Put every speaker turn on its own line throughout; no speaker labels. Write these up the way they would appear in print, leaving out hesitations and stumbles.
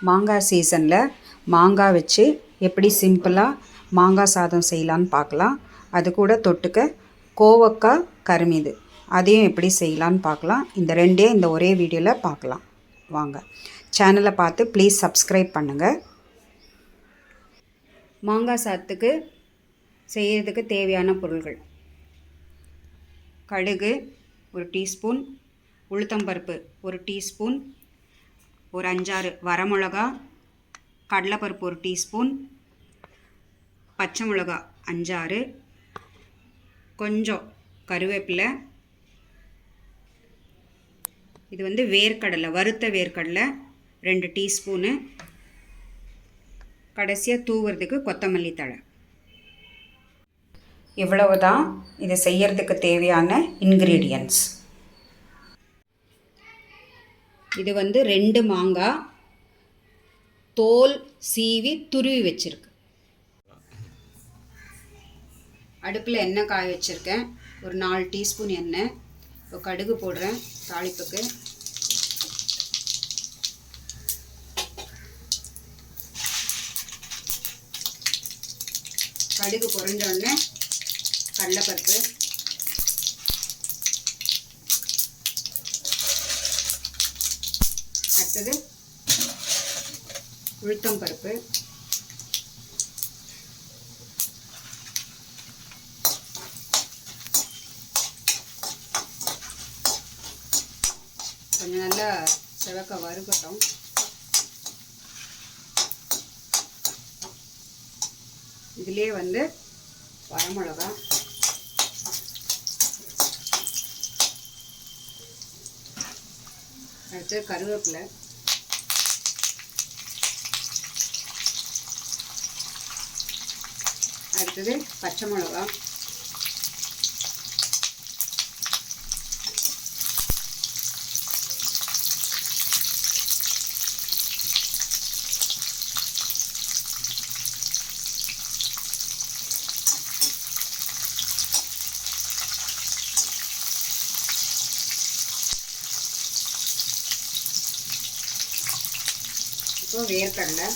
மாங்காய் சீசனில் மாங்காய் வச்சு எப்படி சிம்பிளாக மாங்காய் சாதம் செய்யலான்னு பார்க்கலாம். அது கூட தொட்டுக்க கோவக்காய் கருமீது அதையும் எப்படி செய்யலான்னு பார்க்கலாம். இந்த ரெண்டையும் இந்த ஒரே வீடியோவில் பார்க்கலாம். வாங்க, சேனலை பார்த்து ப்ளீஸ் சப்ஸ்கிரைப் பண்ணுங்கள். மாங்காய் சாதத்துக்கு செய்கிறதுக்கு தேவையான பொருள்கள்: கடுகு 1 டீஸ்பூன், உளுத்தம்பருப்பு 1 டீஸ்பூன், ஒரு 5-6 வரமிளகா, கடலைப்பருப்பு 1 டீஸ்பூன், பச்சை மிளகா 5-6, கொஞ்சம் கருவேப்பிலை, இது வந்து வேர்க்கடலை, வறுத்த வேர்க்கடலை 2 டீஸ்பூனு, கடைசியாக தூவுறதுக்கு கொத்தமல்லி தழை. இவ்வளவு தான் இதை செய்யறதுக்கு தேவையான இன்க்ரீடியன்ட்ஸ். இது வந்து 2 மாங்காய் தோல் சீவி துருவி வச்சுருக்கு. அடுப்பில் எண்ணெய் காய வச்சுருக்கேன். ஒரு 4 டீஸ்பூன் எண்ணெய். இப்போ கடுகு போடுறேன் தாளிப்புக்கு. கடுகு பொரிஞ்ச உடனே கடலைப்பருப்பு, அடுத்தது உளுத்தம்பருப்பு, கொஞ்சம் நல்லா செவக்க வறுக்கட்டும். இதிலே வந்து வரமிளகா, அடுத்து கருவேப்பிலை, அடுத்தது பச்சை மிளகா, இப்போ வேர்க்கடலை,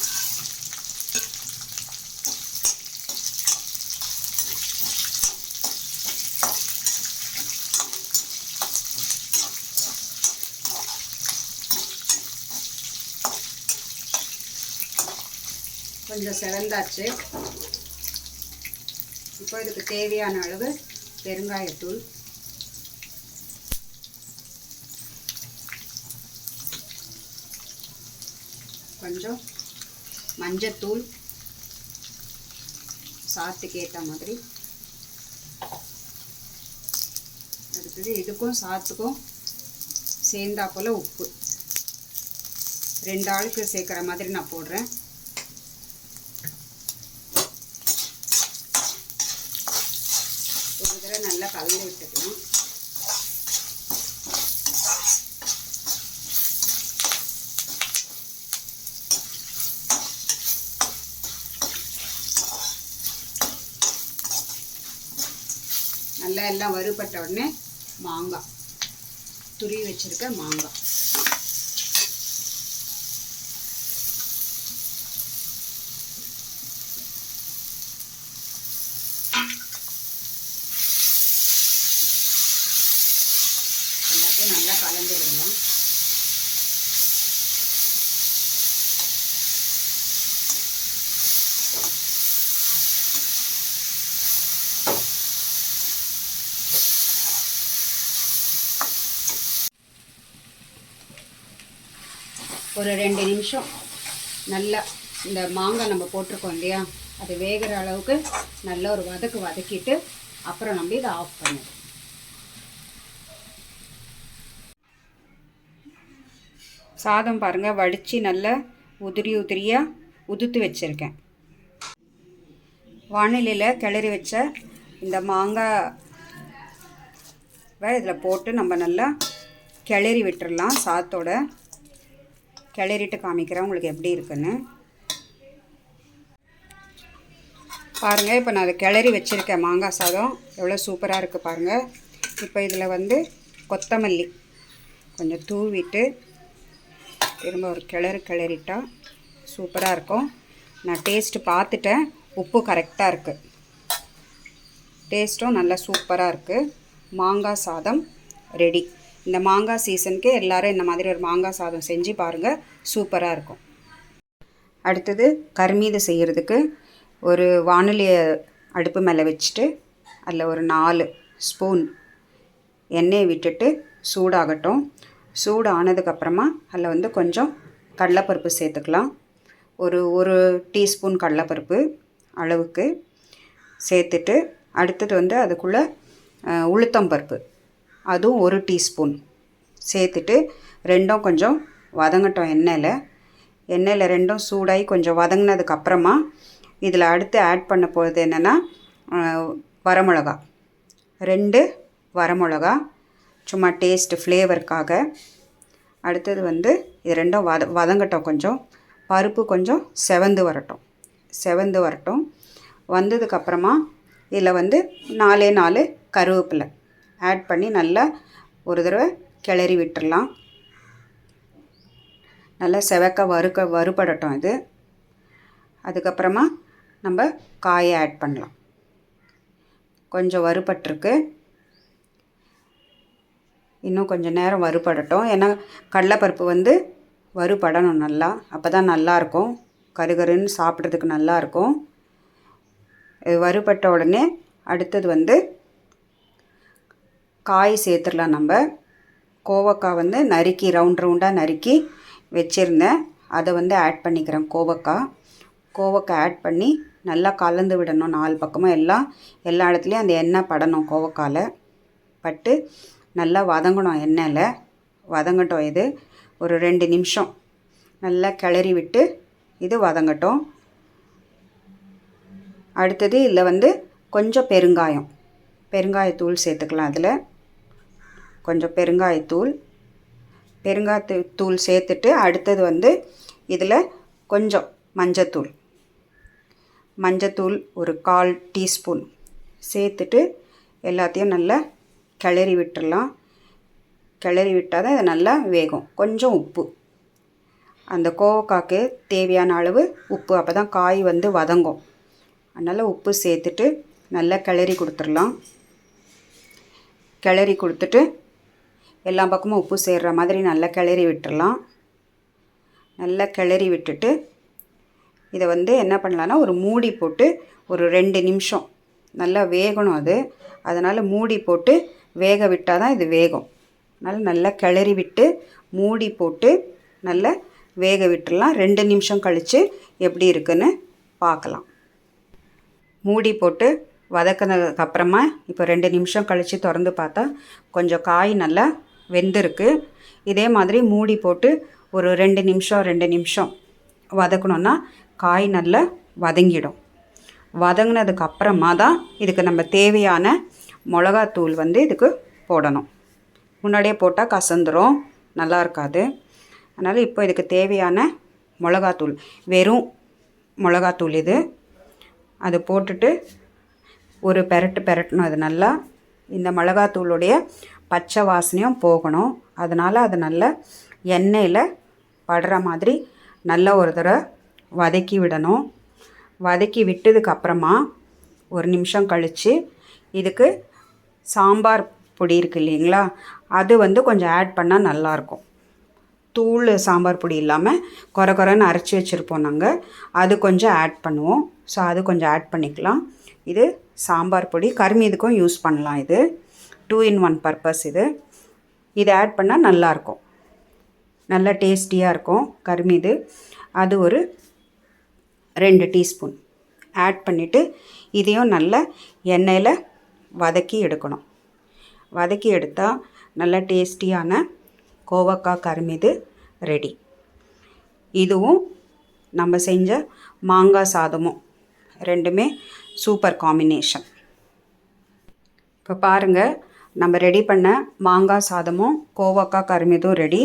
கொஞ்சம் செவந்தாச்சு. இப்போ இதுக்கு தேவையான அளவு பெருங்காயத்தூள், கொஞ்சம் மஞ்சத்தூள் சாத்துக்கு ஏற்ற மாதிரி, அடுத்தது இதுக்கும் சாத்துக்கும் சேர்ந்தா போல் உப்பு 2 ஆளுக்கு சேர்க்குற மாதிரி நான் போடுறேன். ஒரு தடவை நல்லா கலந்து விட்டுக்கலாம். நல்லா எல்லாம் வறுபட்ட உடனே மாங்காய், துருவி வச்சிருக்க மாங்காய், எல்லாத்தையும் நல்லா கலந்து விடலாம். ஒரு 2 நிமிஷம் நல்லா இந்த மாங்காய் நம்ம போட்டிருக்கோம் இல்லையா, அது வேகிற அளவுக்கு நல்லா ஒரு வதக்கிட்டு அப்புறம் நம்ம இதை ஆஃப் பண்ணிடுவோம். சாதம் பாருங்கள், வடித்து நல்லா உதிரியாக உதுத்து வச்சுருக்கேன். வானிலையில் கிளறி வச்ச இந்த மாங்காய் இதில் போட்டு நம்ம நல்லா கிளறி விட்டுடலாம். சாதத்தோட கிளறிட்டு காமிக்கிறேன் உங்களுக்கு எப்படி இருக்குன்னு பாருங்கள். இப்போ நான் அதை கிளறி வச்சுருக்கேன். மாங்காய் சாதம் எவ்வளோ சூப்பராக இருக்குது பாருங்கள். இப்போ இதில் வந்து கொத்தமல்லி கொஞ்சம் தூவிட்டு திரும்ப ஒரு கிளறிட்டா சூப்பராக இருக்கும். நான் டேஸ்ட்டு பார்த்துட்டேன், உப்பு கரெக்டாக இருக்குது. டேஸ்ட்டும் நல்லா சூப்பராக இருக்குது. மாங்காய் சாதம் ரெடி. இந்த மாங்காய் சீசனுக்கு எல்லோரும் இந்த மாதிரி ஒரு மாங்காய் சாதம் செஞ்சு பாருங்கள், சூப்பராக இருக்கும். அடுத்தது கருமீது செய்கிறதுக்கு ஒரு வாணலியை அடுப்பு மேலே வச்சுட்டு அதில் ஒரு 4 ஸ்பூன் எண்ணெயை விட்டுட்டு சூடாகட்டும். சூடு ஆனதுக்கப்புறமா அதில் கொஞ்சம் கடலைப்பருப்பு சேர்த்துக்கலாம். ஒரு டீஸ்பூன் கடலைப்பருப்பு அளவுக்கு சேர்த்துட்டு அடுத்தது அதுக்குள்ளே உளுத்தம்பருப்பு அதுவும் 1 டீஸ்பூன் சேர்த்துட்டு ரெண்டும் கொஞ்சம் வதங்கட்டும். எண்ணெயில் ரெண்டும் சூடாகி கொஞ்சம் வதங்கினதுக்கப்புறமா இதில் அடுத்து ஆட் பண்ண போகிறது என்னென்னா வரமிளகா, 2 வரமிளகா சும்மா டேஸ்ட்டு ஃப்ளேவருக்காக. அடுத்தது இது ரெண்டும் வதங்கட்டும். கொஞ்சம் பருப்பு கொஞ்சம் செவந்து வரட்டும். வந்ததுக்கப்புறமா இதில் 4 கருவேப்பிலை ஆட் பண்ணி நல்லா ஒரு தடவை கிளறி விட்டுடலாம். நல்லா செவக்க வறுபடட்டும் இது. அதுக்கப்புறமா நம்ம காயை ஆட் பண்ணலாம். கொஞ்சம் வறுபட்டிருக்கு, இன்னும் கொஞ்சம் நேரம் வறுபடட்டும். ஏன்னா கடலைப்பருப்பு வறுபடணும் நல்லா, அப்போ தான் நல்லாயிருக்கும், கருகருன்னு சாப்பிட்றதுக்கு நல்லாயிருக்கும். இது வறுபட்ட உடனே அடுத்தது காய் சேர்த்துடலாம். நம்ம கோவக்காய் நறுக்கி ரவுண்டாக நறுக்கி வச்சுருந்தேன், அதை ஆட் பண்ணிக்கிறேன். கோவக்காய் ஆட் பண்ணி நல்லா கலந்து விடணும். 4 பக்கமும் எல்லா இடத்துலையும் அந்த எண்ணெய் படணும். கோவக்காயில் பட்டு நல்லா வதங்கணும். எண்ணெயில் வதங்கட்டும். இது ஒரு 2 நிமிஷம் நல்லா கிளறி விட்டு இது வதங்கட்டும். அடுத்தது இதில் கொஞ்சம் பெருங்காயத்தூள் சேர்த்துக்கலாம். அதில் கொஞ்சம் பெருங்காயத்தூள் சேர்த்துட்டு அடுத்தது இதில் கொஞ்சம் மஞ்சத்தூள் ஒரு 1/4 டீஸ்பூன் சேர்த்துட்டு எல்லாத்தையும் நல்லா கிளறி விட்டுடலாம். கிளறி விட்டால் தான் இது நல்லா வேகும். கொஞ்சம் உப்பு, அந்த கோவக்காய்க்கு தேவையான அளவு உப்பு, அப்போ தான் காய் வதங்கும். அதனால் உப்பு சேர்த்துட்டு நல்லா கிளறி கொடுத்துடலாம். கிளறி கொடுத்துட்டு எல்லா பக்கமும் உப்பு சேர்கிற மாதிரி நல்லா கிளறி விட்டுடலாம். நல்லா கிளறி விட்டுட்டு இதை என்ன பண்ணலான்னா ஒரு மூடி போட்டு ஒரு 2 நிமிஷம் நல்லா வேகணும். அதனால் மூடி போட்டு வேக விட்டால் தான் இது வேகும். அதனால் நல்லா கிளறி விட்டு மூடி போட்டு நல்லா வேக விட்டுடலாம். 2 நிமிஷம் கழித்து எப்படி இருக்குன்னு பார்க்கலாம். மூடி போட்டு வதக்கினதுக்கப்புறமா இப்போ 2 நிமிஷம் கழித்து திறந்து பார்த்தா கொஞ்சம் காய் நல்லா வெந்திருக்கு. இதே மாதிரி மூடி போட்டு ஒரு 2 நிமிஷம் வதக்கணுன்னா காய் நல்லா வதங்கிடும். வதங்கினதுக்கப்புறமா தான் இதுக்கு நம்ம தேவையான மிளகாத்தூள் இதுக்கு போடணும். முன்னாடியே போட்டால் கசந்துரும், நல்லா இருக்காது. அதனால் இப்போ இதுக்கு தேவையான மிளகாத்தூள், வெறும் மிளகாத்தூள் இது, அது போட்டுட்டு ஒரு பெரட்டணும். அது நல்லா இந்த மிளகாத்தூளுடைய பச்சை வாசனையும் போகணும். அதனால் அது நல்லா எண்ணெயில் படுற மாதிரி நல்லா ஒரு தடவை வதக்கி விடணும். வதக்கி விட்டதுக்கப்புறமா 1 நிமிஷம் கழித்து இதுக்கு சாம்பார் பொடி இருக்குது இல்லைங்களா, அது கொஞ்சம் ஆட் பண்ணால் நல்லாயிருக்கும். தூள் சாம்பார் பொடி இல்லாமல் கொரன்னு அரைச்சி வச்சுருப்போம் நாங்கள், அது கொஞ்சம் ஆட் பண்ணுவோம். ஸோ அது கொஞ்சம் ஆட் பண்ணிக்கலாம். இது சாம்பார் பொடி, கருமீதுக்கும் யூஸ் பண்ணலாம். இது 2 in 1 பர்பஸ். இது ஆட் பண்ணால் நல்லாயிருக்கும், நல்லா டேஸ்டியாக இருக்கும் கருமீது. அது ஒரு 2 டீஸ்பூன் ஆட் பண்ணிவிட்டு இதையும் நல்லா எண்ணெயில் வதக்கி எடுக்கணும். வதக்கி எடுத்தால் நல்லா டேஸ்டியான கோவக்காய் கருமீது ரெடி. இதுவும் நம்ம செஞ்ச மாங்காய் சாதமும் ரெண்டுமே சூப்பர் காம்பினேஷன். இப்போ பாருங்கள், நம்ம ரெடி பண்ண மாங்காய் சாதமும் கோவக்காய் கருமீதும் ரெடி.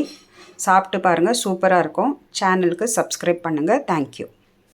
சாப்பிட்டு பாருங்கள், சூப்பராக இருக்கும். சேனலுக்கு சப்ஸ்கிரைப் பண்ணுங்கள். தேங்க்யூ.